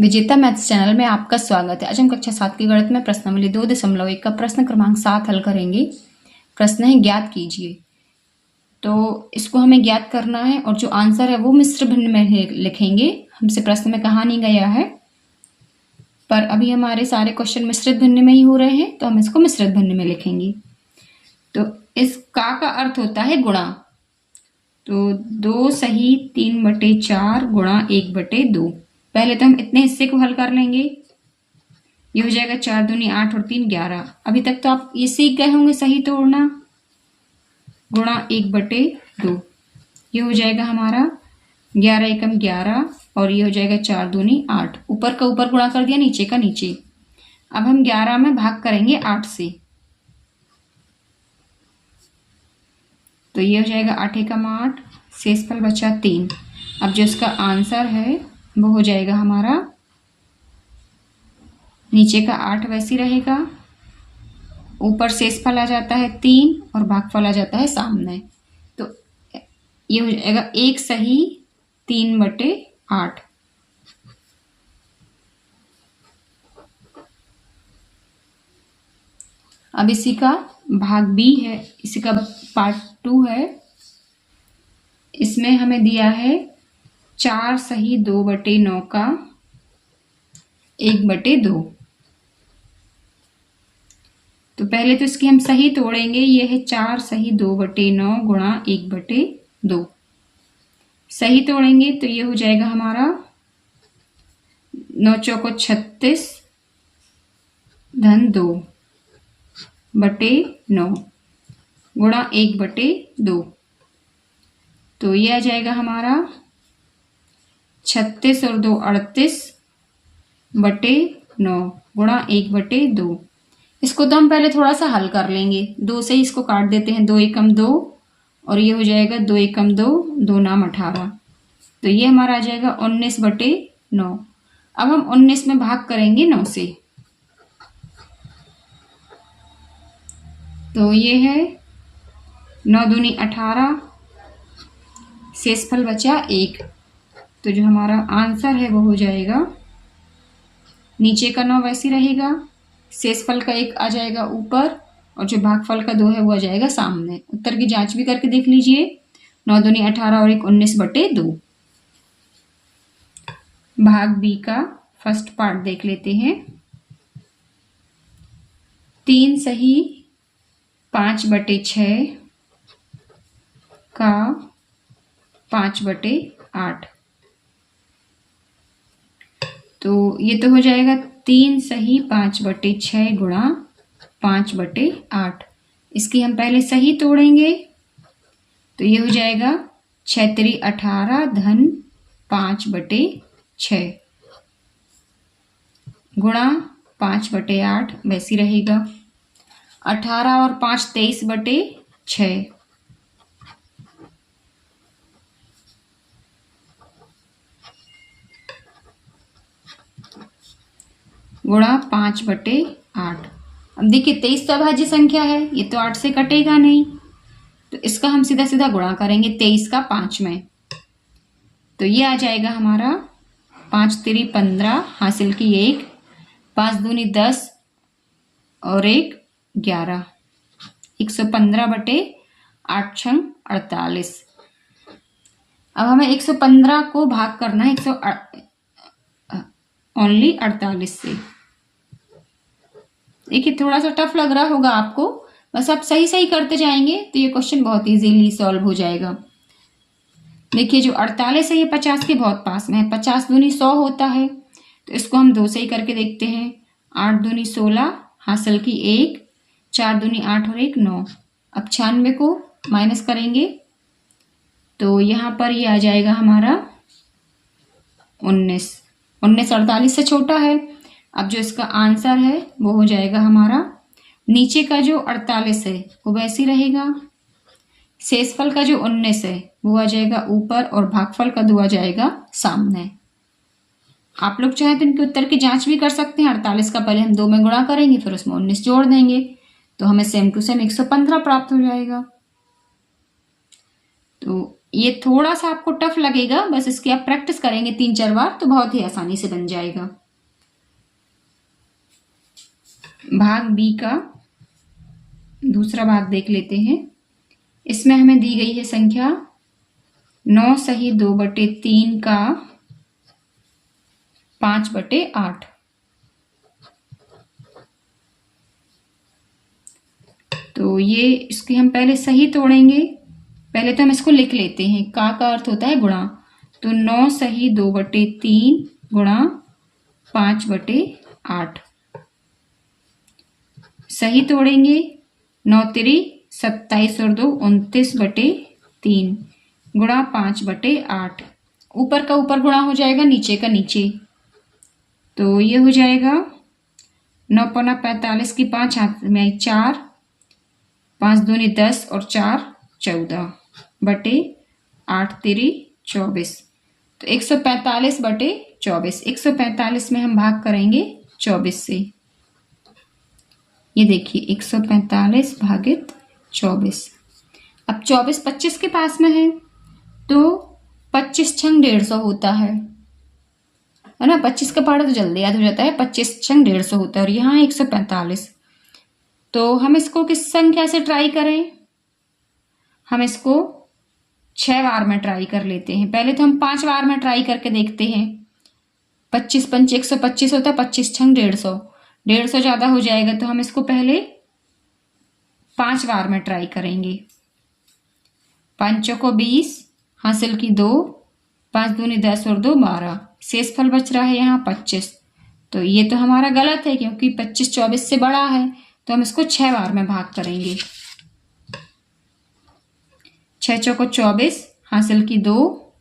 विजेता maths channel में आपका स्वागत है। आज हम कक्षा 7 की गणित में प्रश्नावली 2.1 का प्रश्न क्रमांक 7 हल करेंगे। प्रश्न है ज्ञात कीजिए। तो इसको हमें ज्ञात करना है और जो आंसर है वो मिश्र भिन्न में लिखेंगे। हमसे प्रश्न में कहा नहीं गया है, पर अभी हमारे सारे क्वेश्चन मिश्रित भिन्न में ही हो रहे हैं, तो हम इसको मिश्रित भिन्न में लिखेंगे। तो इस का अर्थ होता है गुणा। तो 2 सही 3/4 गुणा 1/2। पहले तो हम इतने हिस्से को हल कर लेंगे। ये हो जाएगा 4 दूनी 8 और 3 11। अभी तक तो आप ये सीख गए होंगे सही तोड़ना। गुणा 1/2। ये हो जाएगा हमारा 11 एकम 11 और ये हो जाएगा 4 दूनी 8। ऊपर का ऊपर गुणा कर दिया, नीचे का नीचे। अब हम 11 में भाग करेंगे 8 से, तो ये हो जाएगा 8 एकम 8, शेषफल बचा 3। अब जो इसका आंसर है वो हो जाएगा हमारा, नीचे का 8 वैसे रहेगा, ऊपर शेषफल आ जाता है 3 और भागफल आ जाता है सामने। तो ये हो जाएगा 1 सही 3/8। अब इसी का भाग बी है, इसी का पार्ट 2 है। इसमें हमें दिया है 4 सही 2/9 का 1/2। तो पहले तो इसकी हम सही तोड़ेंगे। ये है 4 सही 2/9 गुणा 1/2। सही तोड़ेंगे तो ये हो जाएगा हमारा 9 चौको 36 धन 2/9 गुणा 1/2। तो ये आ जाएगा हमारा 36 और 2 38/9 गुणा 1/2। इसको तो हम पहले थोड़ा सा हल कर लेंगे। 2 से ही इसको काट देते हैं। 2 एकम 2 और ये हो जाएगा 2 एकम 2, 2 नाम 18। तो ये हमारा आ जाएगा 19/9। अब हम 19 में भाग करेंगे 9 से, तो ये है 9 दूनी 18, शेषफल बचा 1। तो जो हमारा आंसर है वो हो जाएगा, नीचे का 9 वैसे रहेगा, शेषफल का 1 आ जाएगा ऊपर और जो भागफल का 2 है वो आ जाएगा सामने। उत्तर की जांच भी करके देख लीजिए। 9 दूनी 18 और 1 19/2। भाग बी का फर्स्ट पार्ट देख लेते हैं। 3 सही 5/6 का 5/8। तो ये तो हो जाएगा 3 सही 5/6 गुणा 5/8। इसकी हम पहले सही तोड़ेंगे, तो ये हो जाएगा 6 3 18 धन 5/6 गुणा 5/8 वैसी रहेगा। 18 और 5 23/6 गुणा 5/8। अब देखिए 23 तो अभाज्य संख्या है, ये तो 8 से कटेगा नहीं, तो इसका हम सीधा सीधा गुणा करेंगे 23 का 5 में। तो ये आ जाएगा हमारा 5 3 15 हासिल की 1, 5 दूनी 10 और 1 11, 115/8 छंग 48। अब हमें 115 को भाग करना है ओनली 48 से। देखिए थोड़ा सा टफ लग रहा होगा आपको, बस आप सही सही करते जाएंगे तो ये क्वेश्चन बहुत इजीली सॉल्व हो जाएगा। देखिए जो 48 है ये 50 के बहुत पास में है। 50 दूनी 100 होता है, तो इसको हम 2 से ही करके देखते हैं। 8 दूनी 16 हासिल की 1, 4 दूनी 8 और 1 9। अब 96 को माइनस करेंगे तो यहाँ पर ये आ जाएगा हमारा 19। 19 48 से छोटा है। अब जो इसका आंसर है वो हो जाएगा हमारा, नीचे का जो 48 है वो वैसे रहेगा, शेषफल का जो 19 है वो आ जाएगा ऊपर और भागफल का 2 आ जाएगा सामने। आप लोग चाहे तो इनके उत्तर की जांच भी कर सकते हैं। 48 का पहले हम 2 में गुणा करेंगे, फिर उसमें 19 जोड़ देंगे, तो हमें सेम टू सेम 115 प्राप्त हो जाएगा। तो ये थोड़ा सा आपको टफ लगेगा, बस इसकी आप प्रैक्टिस करेंगे 3-4 बार तो बहुत ही आसानी से बन जाएगा। भाग बी का दूसरा भाग देख लेते हैं। इसमें हमें दी गई है संख्या 9 सही 2/3 का 5/8। तो ये इसके हम पहले सही तोड़ेंगे। पहले तो हम इसको लिख लेते हैं। का अर्थ होता है गुणा, तो 9 सही 2/3 गुणा 5/8। सही तोड़ेंगे, 9 तिरी 27 और 2 29/3 गुणा 5/8। ऊपर का ऊपर गुणा हो जाएगा, नीचे का नीचे, तो ये हो जाएगा 9 पौना 45 की 5 हाथ में 4, 5 दूनी 10 और 4 14/8 तिरी 24। तो 145/24। 145 में हम भाग करेंगे 24 से। ये देखिए 145 भागित 24। अब 24 25 के पास में है, तो 25 छंग 150 होता है ना। 25 का पहाड़ा तो जल्दी याद हो जाता है। 25 छंग 150 होता है और यहाँ 145। तो हम इसको किस संख्या से ट्राई करें? हम इसको 6 बार में ट्राई कर लेते हैं। पहले तो हम 5 बार में ट्राई करके देखते हैं। 25 पंच 125 होता है, 25 छंग 150। 150 ज्यादा हो जाएगा, तो हम इसको पहले 5 बार में ट्राई करेंगे। 5 को 20, हासिल की 2, 5 दूनी 10 और 2 12। शेष फल बच रहा है यहाँ 25। तो ये तो हमारा गलत है, क्योंकि 25 24 से बड़ा है, तो हम इसको 6 बार में भाग करेंगे। 6 चौको 24, हासिल की 2,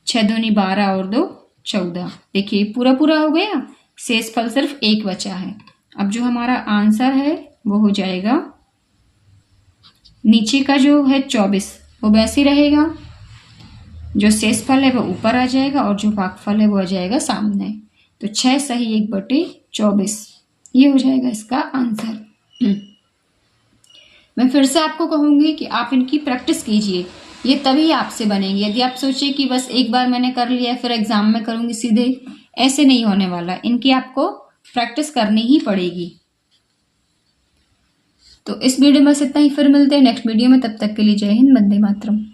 6 दूनी 12 और 2 14। देखिए पूरा पूरा हो गया, शेष फल सिर्फ 1 बचा है। अब जो हमारा आंसर है वो हो जाएगा, नीचे का जो है 24 वो वैसे ही रहेगा, जो शेष फल है वो ऊपर आ जाएगा और जो भागफल है वो आ जाएगा सामने। तो 6 सही 1/24 ये हो जाएगा इसका आंसर। मैं फिर से आपको कहूंगी कि आप इनकी प्रैक्टिस कीजिए, ये तभी आपसे बनेंगे। यदि आप सोचिए कि बस एक बार मैंने कर लिया फिर एग्जाम में करूंगी सीधे, ऐसे नहीं होने वाला। इनकी आपको प्रैक्टिस करनी ही पड़ेगी। तो इस वीडियो में बस इतना ही, फिर मिलते हैं नेक्स्ट वीडियो में। तब तक के लिए जय हिंद, वंदे मातरम।